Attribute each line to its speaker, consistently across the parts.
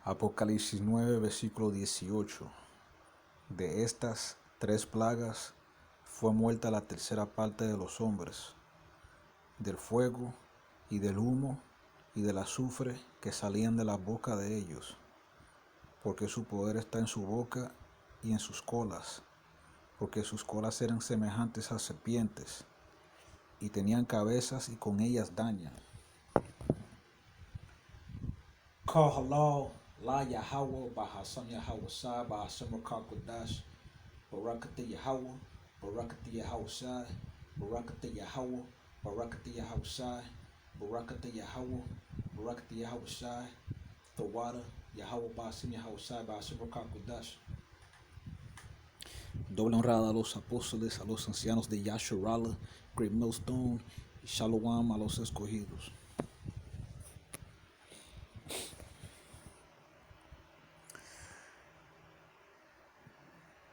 Speaker 1: Apocalipsis 9, versículo 18. De estas 3 plagas fue muerta la tercera parte de los hombres, del fuego y del humo y del azufre que salían de la boca de ellos, porque su poder está en su boca y en sus colas, porque sus colas eran semejantes a serpientes, y tenían cabezas y con ellas dañan. Call halal, la Yahweh, Bahasam Yahweh Sai, Bahasam Rakakadash, Barakati Yahweh, Barakati Yahweh Sai, Barakati Yahweh, Barakati Yahweh Sai, Barakati Yahweh, Barakati Yahweh Sai, Tawada, Yahweh Bahasam Yahweh Sai, Bahasam Rakakadash. Doble honrada a los apóstoles, a los ancianos de Yasharala, Great Millstone, y Shalom a los escogidos.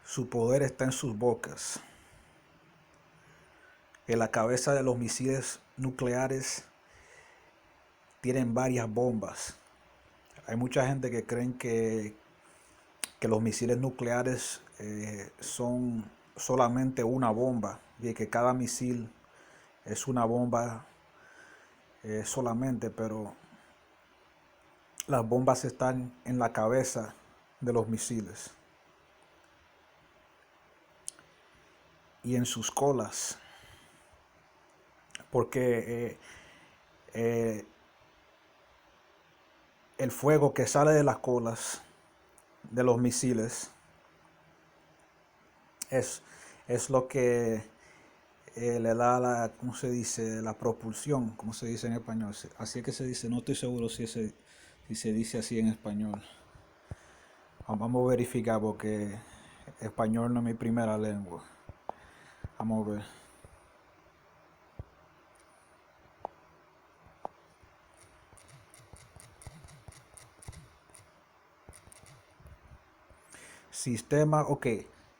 Speaker 1: Su poder está en sus bocas. En la cabeza de los misiles nucleares tienen varias bombas. Hay mucha gente que creen que los misiles nucleares son solamente una bomba y que cada misil es una bomba solamente, pero las bombas están en la cabeza de los misiles y en sus colas, porque el fuego que sale de las colas de los misiles es lo que le da la, ¿cómo se dice? La propulsión, como se dice en español. Así es que se dice, no estoy seguro si se dice así en español. Vamos a verificar porque español no es mi primera lengua. Vamos a ver. Sistema, ok.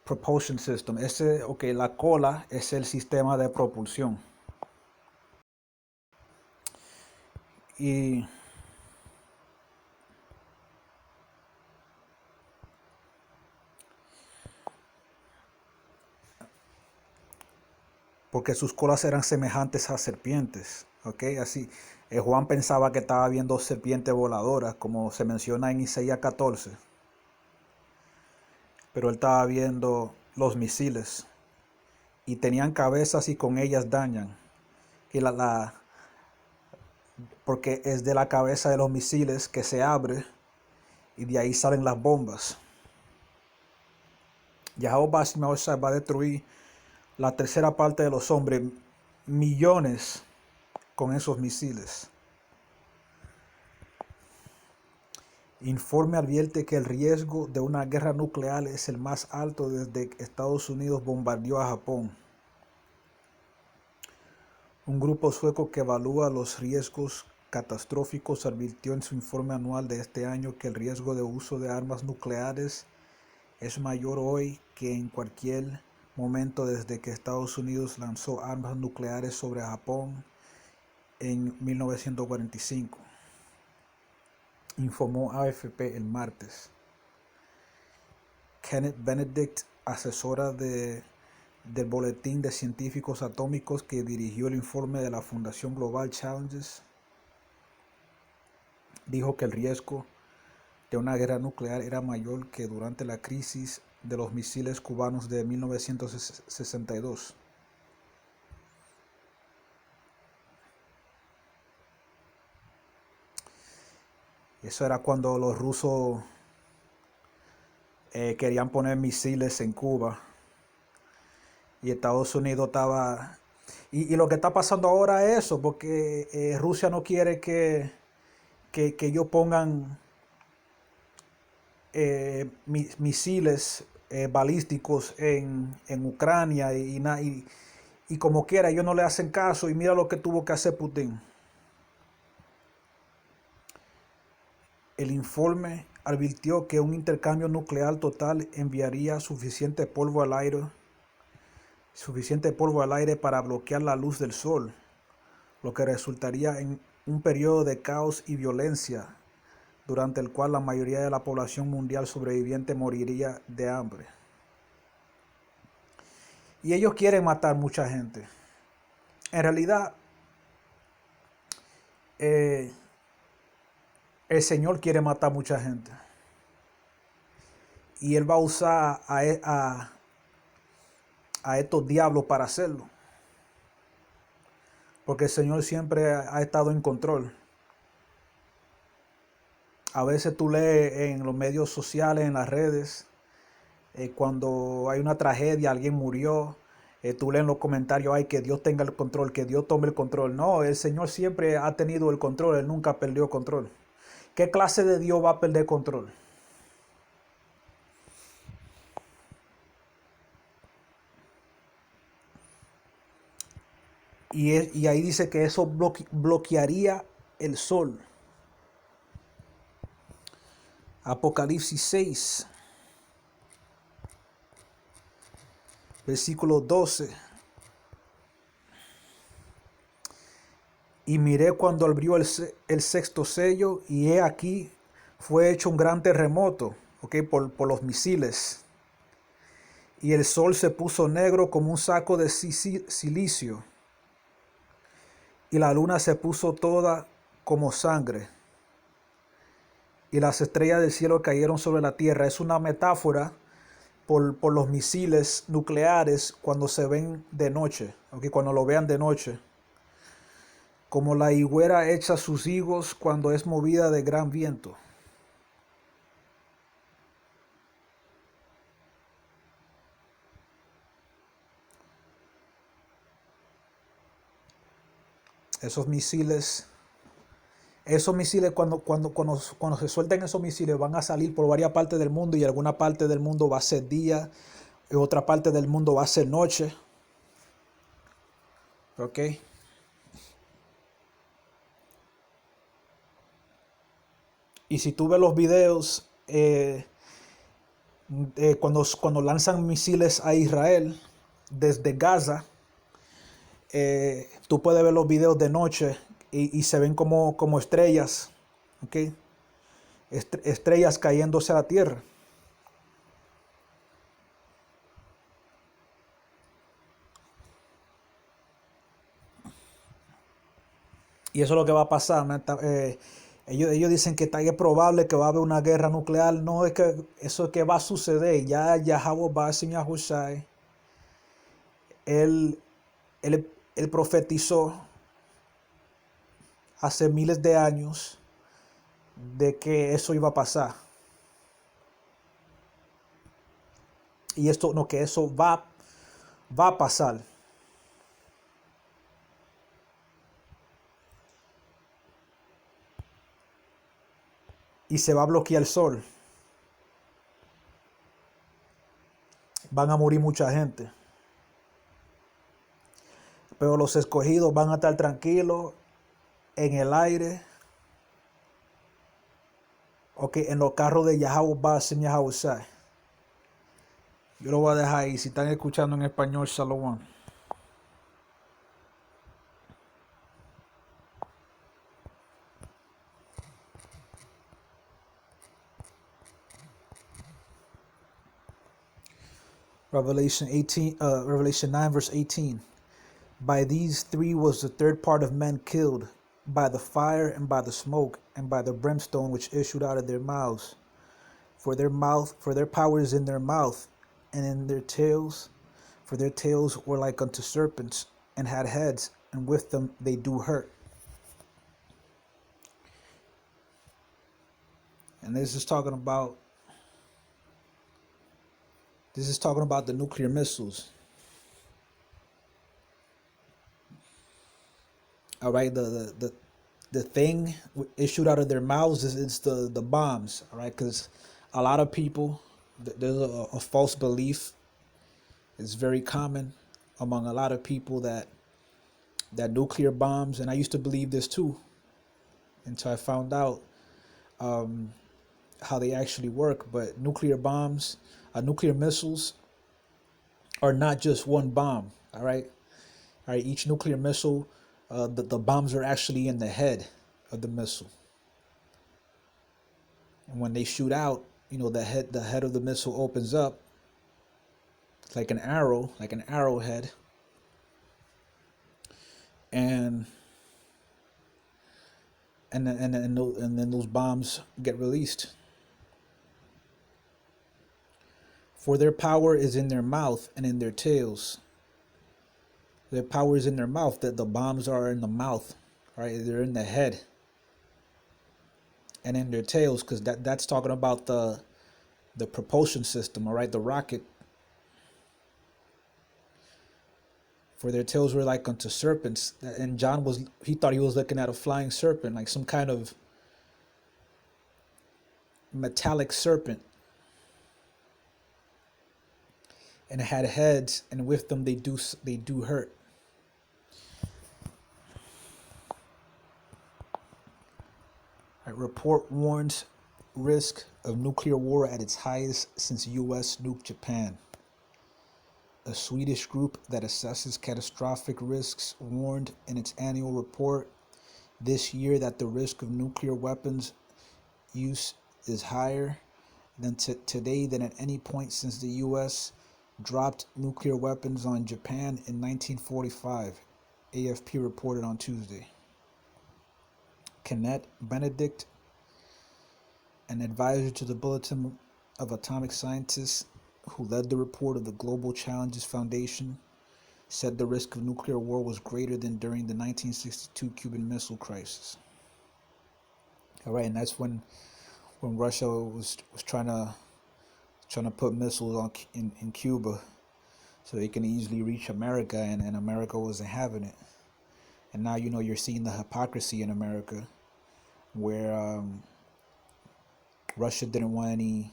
Speaker 1: Propulsion system. La cola es el sistema de propulsión. Y porque sus colas eran semejantes a serpientes, ok. Así, Juan pensaba que estaba viendo serpientes voladoras, como se menciona en Isaías 14. Pero él estaba viendo los misiles y tenían cabezas y con ellas dañan. Y porque es de la cabeza de los misiles que se abre y de ahí salen las bombas. Yahweh va a destruir la tercera parte de los hombres, millones, con esos misiles. Informe advierte que el riesgo de una guerra nuclear es el más alto desde que Estados Unidos bombardeó a Japón. Un grupo sueco que evalúa los riesgos catastróficos advirtió en su informe anual de este año que el riesgo de uso de armas nucleares es mayor hoy que en cualquier momento desde que Estados Unidos lanzó armas nucleares sobre Japón en 1945. Informó AFP el martes. Kenneth Benedict, asesora del Boletín de Científicos Atómicos que dirigió el informe de la Fundación Global Challenges, dijo que el riesgo de una guerra nuclear era mayor que durante la crisis de los misiles cubanos de 1962. Eso era cuando los rusos querían poner misiles en Cuba y Estados Unidos estaba... Y lo que está pasando ahora es eso, porque Rusia no quiere que ellos pongan misiles balísticos en Ucrania y como quiera ellos no le hacen caso y mira lo que tuvo que hacer Putin. El informe advirtió que un intercambio nuclear total enviaría suficiente polvo al aire para bloquear la luz del sol, lo que resultaría en un periodo de caos y violencia durante el cual la mayoría de la población mundial sobreviviente moriría de hambre. Y ellos quieren matar mucha gente. En realidad, el Señor quiere matar mucha gente. Y Él va a usar a estos diablos para hacerlo. Porque el Señor siempre ha estado en control. A veces tú lees en los medios sociales, en las redes, cuando hay una tragedia, alguien murió, tú lees en los comentarios, ay, que Dios tenga el control, que Dios tome el control. No, el Señor siempre ha tenido el control, Él nunca perdió control. ¿Qué clase de Dios va a perder control? Y ahí dice que eso bloquearía el sol. Apocalipsis 6, versículo 12. Y miré cuando abrió el sexto sello, y he aquí fue hecho un gran terremoto, por los misiles. Y el sol se puso negro como un saco de silicio, y la luna se puso toda como sangre, y las estrellas del cielo cayeron sobre la tierra. Es una metáfora por los misiles nucleares cuando se ven de noche, cuando lo vean de noche. Como la higuera echa sus higos cuando es movida de gran viento. Esos misiles cuando se suelten esos misiles van a salir por varias partes del mundo, y alguna parte del mundo va a ser día y otra parte del mundo va a ser noche. ¿Ok? Y si tú ves los videos, cuando lanzan misiles a Israel desde Gaza, tú puedes ver los videos de noche y se ven como estrellas, ¿ok? Estrellas cayéndose a la tierra. Y eso es lo que va a pasar. Ellos dicen que es probable que va a haber una guerra nuclear. No, es que eso es que va a suceder. Ya Yahweh va a enseñar a Hushai. Él profetizó hace miles de años de que eso iba a pasar. Y esto no, que eso va a pasar. Y se va a bloquear el sol. Van a morir mucha gente. Pero los escogidos van a estar tranquilos en el aire. En los carros de Yahweh Basim Yahweh Sai. Yo lo voy a dejar ahí. Si están escuchando en español, Shalom. Revelation 9, verse 18. By these three was the third part of men killed, by the fire and by the smoke and by the brimstone which issued out of their mouths. For their power is in their mouth and in their tails, for their tails were like unto serpents and had heads, and with them they do hurt. And this is talking about the nuclear missiles. All right, the thing issued out of their mouths is the bombs. All right, because a lot of people, there's a false belief. It's very common among a lot of people that nuclear bombs, and I used to believe this too, until I found out how they actually work. But nuclear bombs, nuclear missiles, are not just one bomb. All right. Each nuclear missile, the bombs are actually in the head of the missile. And when they shoot out, the head of the missile opens up. It's like an arrow, like an arrowhead, and then those bombs get released. For their power is in their mouth and in their tails. Their power is in their mouth. That the bombs are in the mouth, right? They're in the head and in their tails, because that's talking about the propulsion system, all right, the rocket. For their tails were like unto serpents, and John he thought he was looking at a flying serpent, like some kind of metallic serpent, and it had heads, and with them they do hurt. Right, report warns risk of nuclear war at its highest since U.S. nuked Japan. A Swedish group that assesses catastrophic risks warned in its annual report this year that the risk of nuclear weapons use is higher than today than at any point since the U.S. dropped nuclear weapons on Japan in 1945, AFP reported on Tuesday. Kenneth Benedict, an advisor to the Bulletin of Atomic Scientists who led the report of the Global Challenges Foundation, said the risk of nuclear war was greater than during the 1962 Cuban Missile Crisis. All right, and that's when Russia was trying to put missiles in Cuba, so they can easily reach America, and America wasn't having it. And now you're seeing the hypocrisy in America, where Russia didn't want any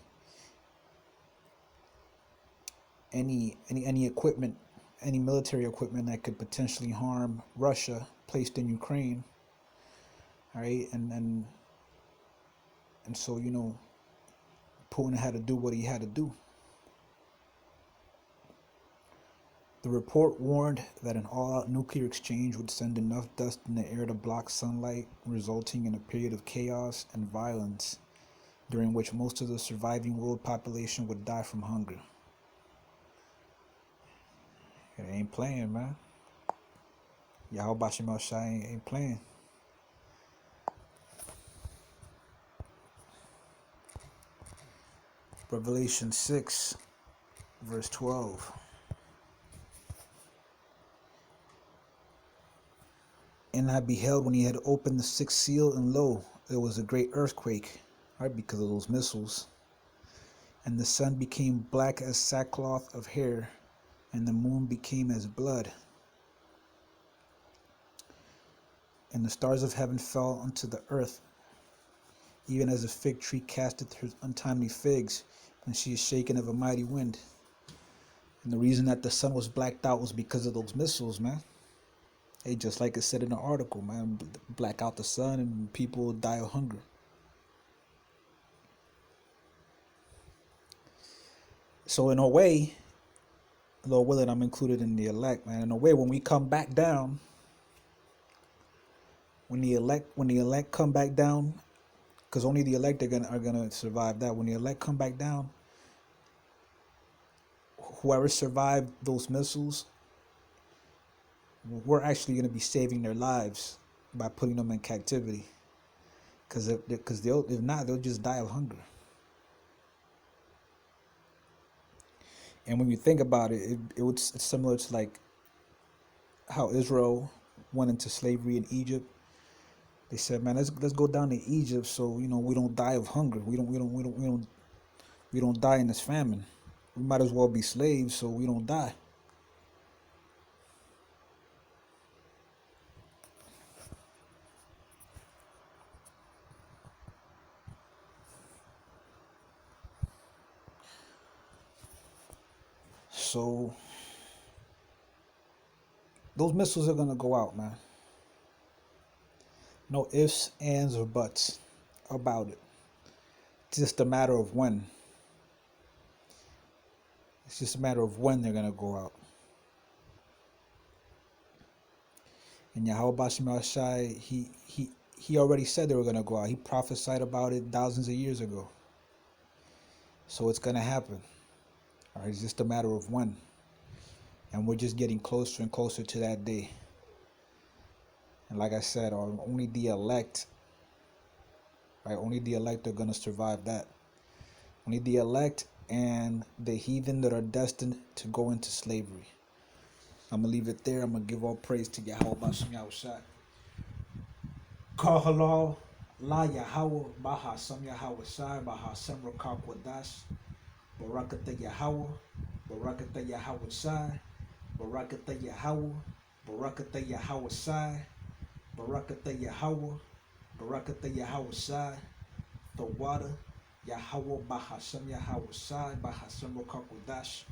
Speaker 1: equipment, any military equipment that could potentially harm Russia placed in Ukraine. All right, and so Putin had to do what he had to do. The report warned that an all-out nuclear exchange would send enough dust in the air to block sunlight, resulting in a period of chaos and violence, during which most of the surviving world population would die from hunger. It ain't playing, man. Yahweh ain't playing. Revelation 6, verse 12. And I beheld when he had opened the sixth seal, and lo, there was a great earthquake, right, because of those missiles. And the sun became black as sackcloth of hair, and the moon became as blood. And the stars of heaven fell unto the earth, even as a fig tree casteth her untimely figs when she is shaken of a mighty wind. And the reason that the sun was blacked out was because of those missiles, man. Hey, just like it said in the article, man, black out the sun and people will die of hunger. So in a way, Lord willing, I'm included in the elect, man. In a way, when we come back down, when the elect come back down, because only the elect are gonna survive that. When the elect come back down, whoever survived those missiles, we're actually gonna be saving their lives by putting them in captivity. Because if not, they'll just die of hunger. And when you think about it, it's similar to like how Israel went into slavery in Egypt. They said, man, let's go down to Egypt so we don't die of hunger. We don't die in this famine. We might as well be slaves so we don't die. So those missiles are gonna go out, man. No ifs, ands, or buts about it. It's just a matter of when. It's just a matter of when they're gonna go out. And Yahweh Bashim Shai, he already said they were going to go out. He prophesied about it thousands of years ago. So it's going to happen. All right, it's just a matter of when. And we're just getting closer and closer to that day. And like I said, only the elect, right? Only the elect are going to survive that. Only the elect and the heathen that are destined to go into slavery. I'm going to leave it there. I'm going to give all praise to Yahweh Bashem Yahushua. Call halal, la Yahweh, Baha Sam Yahweh Shai, Baha Semra Kakwadash, Barakata Yahweh, Barakata Yahweh Shai, Barakata Yahweh, Barakata Yahweh Shai, Barakata Yahweh, Barakata Yahweh Shai, the water, Yahweh, Baha Sam Yahweh Shai, Baha Semra Kakwadash.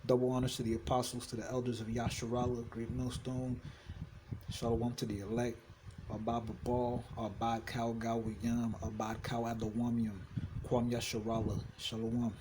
Speaker 1: Double honors to the apostles, to the elders of Yasharala, Great Millstone. Shalom to the elect. Abad Babal, Abad Kal Gawiyam, Abad Kal Adawamium, Kwam Yasharala. Shalom.